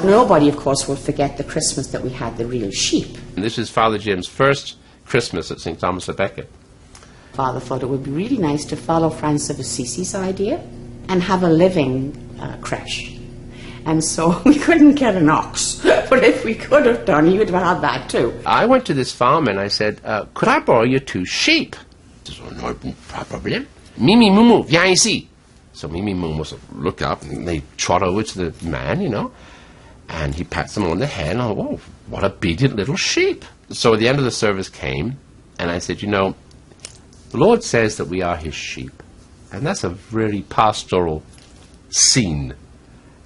nobody, of course, will forget the Christmas that we had the real sheep. And this is Father Jim's first Christmas at St. Thomas of Becket. Father thought it would be really nice to follow Francis of Assisi's idea and have a living creche. And so we couldn't get an ox, but if we could have done, he would have had that too. I went to this farm and I said, could I borrow your 2 sheep? He said, oh, no problem. Mimi, Mumu, viens ici. So Mimi and Mumu must have looked up and they trot over to the man, you know, and he pats them on the head and I thought, whoa, what obedient little sheep. So at the end of the service came and I said, you know, the Lord says that we are his sheep. And that's a really pastoral scene.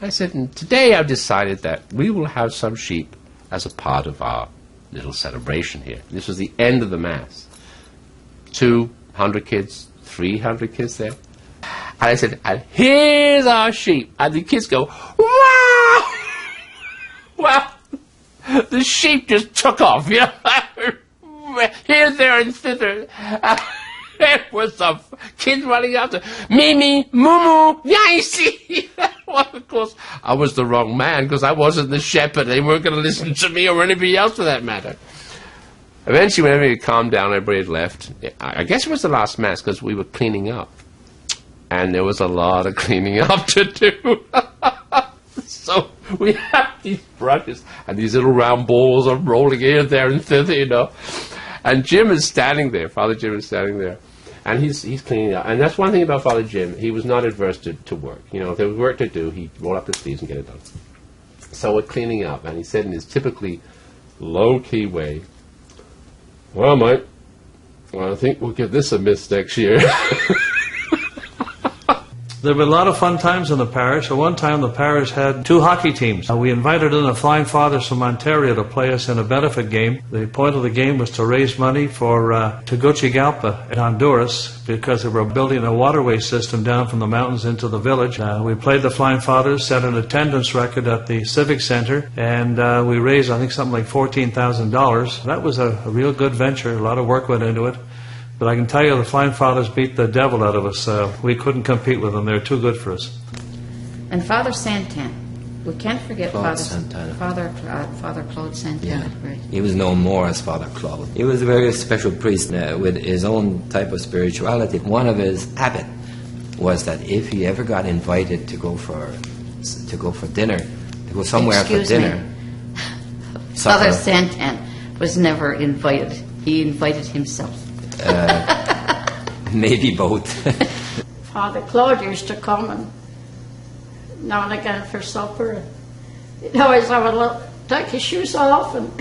I said, and today I've decided that we will have some sheep as a part of our little celebration here. This was the end of the Mass. 200 kids, 300 kids there. And I said, and here's our sheep. And the kids go, wow! Well, the sheep just took off, you know. Here, there, and thither. There was some kids running after, Mimi, Mumu, viens ici. Well, of course, I was the wrong man because I wasn't the shepherd. They weren't going to listen to me or anybody else for that matter. Eventually, when everybody calmed down, everybody had left. I guess it was the last Mass because we were cleaning up. And there was a lot of cleaning up to do. So we had these brushes and these little round balls are rolling here, there, and thither, you know. And Jim is standing there, Father Jim is standing there, and he's cleaning up. And that's one thing about Father Jim, he was not adverse to work. You know, if there was work to do, he'd roll up his sleeves and get it done. So we're cleaning up, and he said in his typically low-key way, well, mate, I think we'll give this a miss next year. There have been a lot of fun times in the parish. At one time, the parish had 2 hockey teams. We invited in the Flying Fathers from Ontario to play us in a benefit game. The point of the game was to raise money for Tegucigalpa in Honduras because they were building a waterway system down from the mountains into the village. We played the Flying Fathers, set an attendance record at the Civic Center, and we raised, I think, something like $14,000. That was a real good venture. A lot of work went into it. But I can tell you the Flying Fathers beat the devil out of us. We couldn't compete with them. They're too good for us. And Father Santan. We can't forget Claude Father Claude Santan. Yeah. Right. He was known more as Father Claude. He was a very special priest with his own type of spirituality. One of his habits was that if he ever got invited to go for dinner, to go somewhere for dinner. Father Santan was never invited. He invited himself. Maybe both. Father Claude used to come and now and again for supper. He'd always take his shoes off and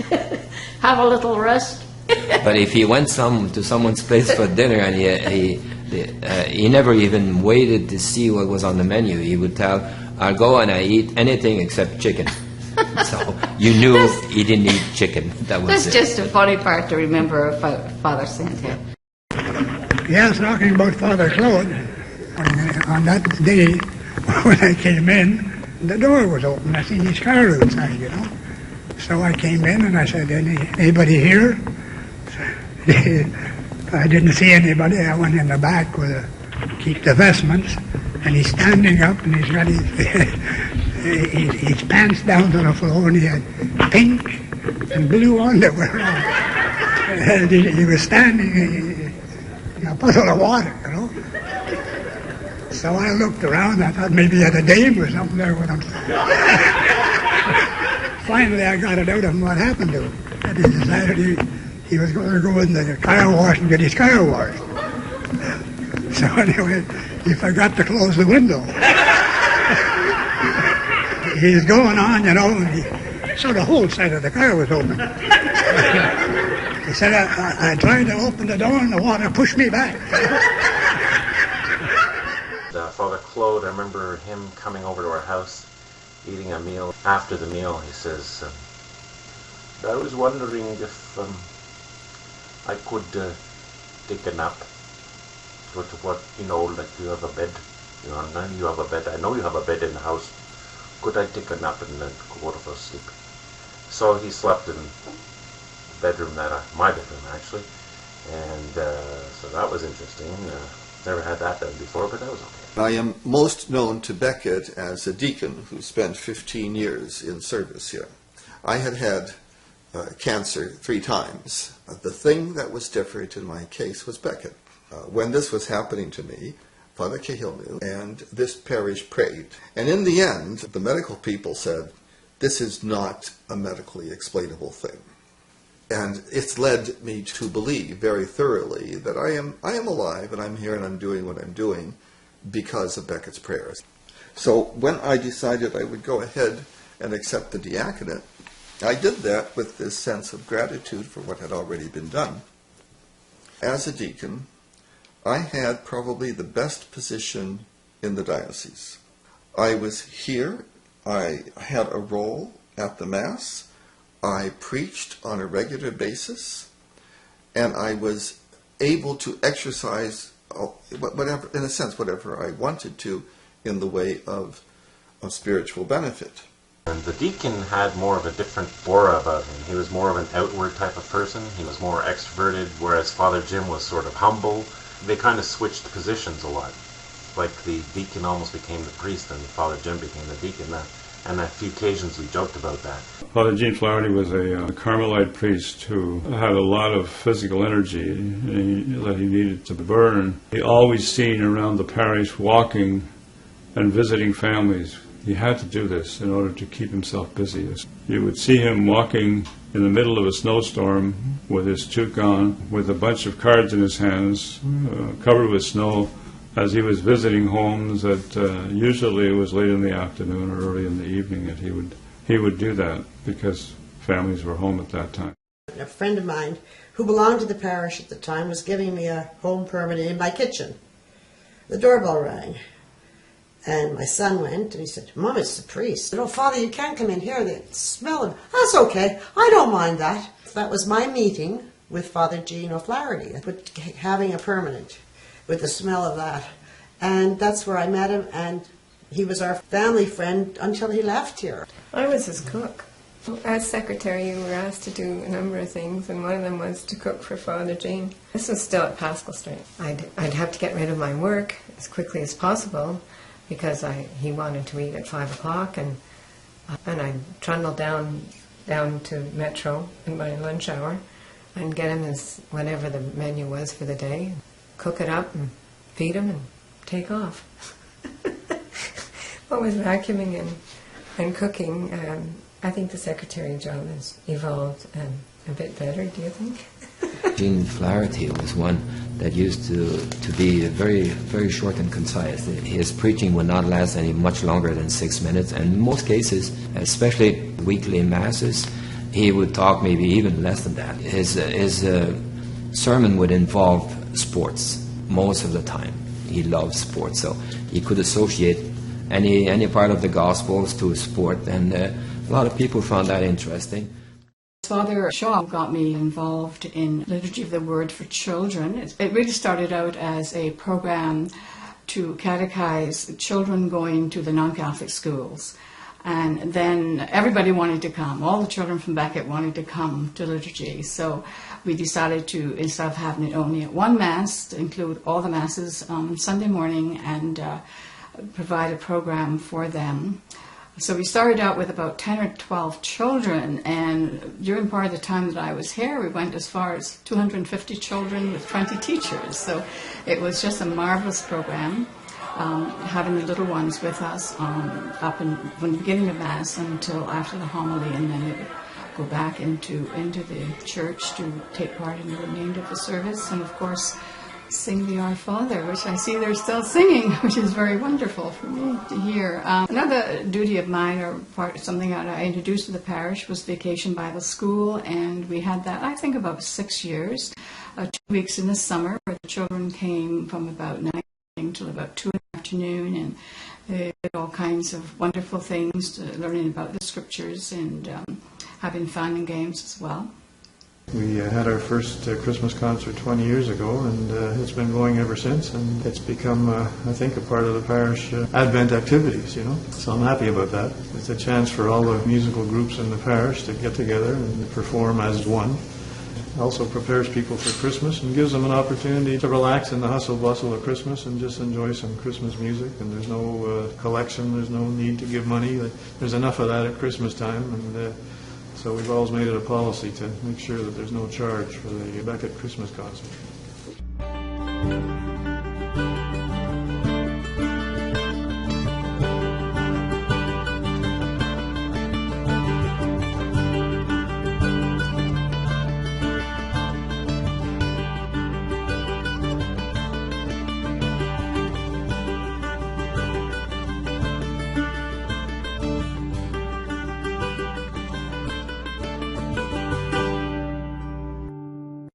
have a little rest. But if he went to someone's place for dinner and he never even waited to see what was on the menu, he would tell, I'll go and I eat anything except chicken. So you knew he didn't eat chicken. That's just a funny part to remember about Father Santan. Yes, talking about Father Claude, on that day when I came in, the door was open. I seen his car outside, you know. So I came in and I said, anybody here? I didn't see anybody. I went in the back with keep the vestments, and he's standing up and he's got his pants down to the floor, and he had pink and blue underwear on. And he was standing in a puddle of water, you know. So I looked around. I thought maybe he had a dame or something there with him. Finally, I got it out of him what happened to him. And he decided he was going to go in the car wash and get his car washed. So anyway, he forgot to close the window. He's going on, you know, and so the whole side of the car was open. He said, I tried to open the door and the water pushed me back. Father Claude, I remember him coming over to our house, eating a meal. After the meal, he says, I was wondering if I could take a nap. What, you know, like you have a bed, you know, now you have a bed. I know you have a bed in the house. Could I take a nap and then go to sleep? So he slept in the bedroom, my bedroom actually, and so that was interesting. Never had that done before, but that was okay. I am most known to Beckett as a deacon who spent 15 years in service here. I had had cancer 3 times. The thing that was different in my case was Beckett. When this was happening to me, Father Cahill knew, and this parish prayed. And in the end, the medical people said, this is not a medically explainable thing. And it's led me to believe very thoroughly that I am alive and I'm here and I'm doing what I'm doing because of Beckett's prayers. So when I decided I would go ahead and accept the diaconate, I did that with this sense of gratitude for what had already been done. As a deacon, I had probably the best position in the diocese. I was here, I had a role at the Mass, I preached on a regular basis, and I was able to exercise, whatever, in a sense, whatever I wanted to in the way of spiritual benefit. And the deacon had more of a different aura about him. He was more of an outward type of person. He was more extroverted, whereas Father Jim was sort of humble. They kind of switched positions a lot. Like the deacon almost became the priest and Father Jim became the deacon. And on a few occasions we joked about that. Father Jean Flaherty was a Carmelite priest who had a lot of physical energy that he needed to burn. He always seen around the parish walking and visiting families. He had to do this in order to keep himself busy. You would see him walking in the middle of a snowstorm with his toque on, with a bunch of cards in his hands, covered with snow, as he was visiting homes that usually it was late in the afternoon or early in the evening that he would do that because families were home at that time. A friend of mine who belonged to the parish at the time was giving me a home permit in my kitchen. The doorbell rang. And my son went, and he said, Mom, it's the priest. I said, oh, Father, you can't come in here. They smell him. That's okay. I don't mind that. That was my meeting with Father Jean O'Flaherty, with having a permanent, with the smell of that. And that's where I met him, and he was our family friend until he left here. I was his cook. As secretary, you were asked to do a number of things, and one of them was to cook for Father Jean. This was still at Paschal Street. I'd have to get rid of my work as quickly as possible, because he wanted to eat at 5 o'clock, and I'd trundle down to Metro in my lunch hour and get him whatever the menu was for the day, cook it up and feed him and take off. What was vacuuming and cooking, I think the secretary job has evolved a bit better, do you think? Jean Flaherty was one that used to be very, very short and concise. His preaching would not last any much longer than 6 minutes, and in most cases, especially weekly masses, he would talk maybe even less than that. His sermon would involve sports most of the time. He loved sports, so he could associate any part of the Gospels to a sport, and a lot of people found that interesting. Father Shaw got me involved in Liturgy of the Word for Children. It really started out as a program to catechize children going to the non-Catholic schools. And then everybody wanted to come. All the children from Beckett wanted to come to liturgy. So we decided to, instead of having it only at one Mass, to include all the Masses on Sunday morning and provide a program for them. So we started out with about 10 or 12 children, and during part of the time that I was here, we went as far as 250 children with 20 teachers. So it was just a marvelous program, having the little ones with us up from the beginning of Mass until after the homily, and then it would go back into the church to take part in the remainder of the service, and of course sing the Our Father, which I see they're still singing, which is very wonderful for me to hear. Another duty of mine, or something that I introduced to the parish, was Vacation Bible School, and we had that, I think, about 6 years, 2 weeks in the summer, where the children came from about 9 till about 2 in the afternoon, and they did all kinds of wonderful things, learning about the scriptures and having fun and games as well. We had our first Christmas concert 20 years ago, and it's been going ever since, and it's become, I think, a part of the parish Advent activities, you know. So I'm happy about that. It's a chance for all the musical groups in the parish to get together and perform as one. Also prepares people for Christmas and gives them an opportunity to relax in the hustle bustle of Christmas and just enjoy some Christmas music. And there's no collection, there's no need to give money. There's enough of that at Christmas time, and so we've always made it a policy to make sure that there's no charge for the Beckett Christmas concert.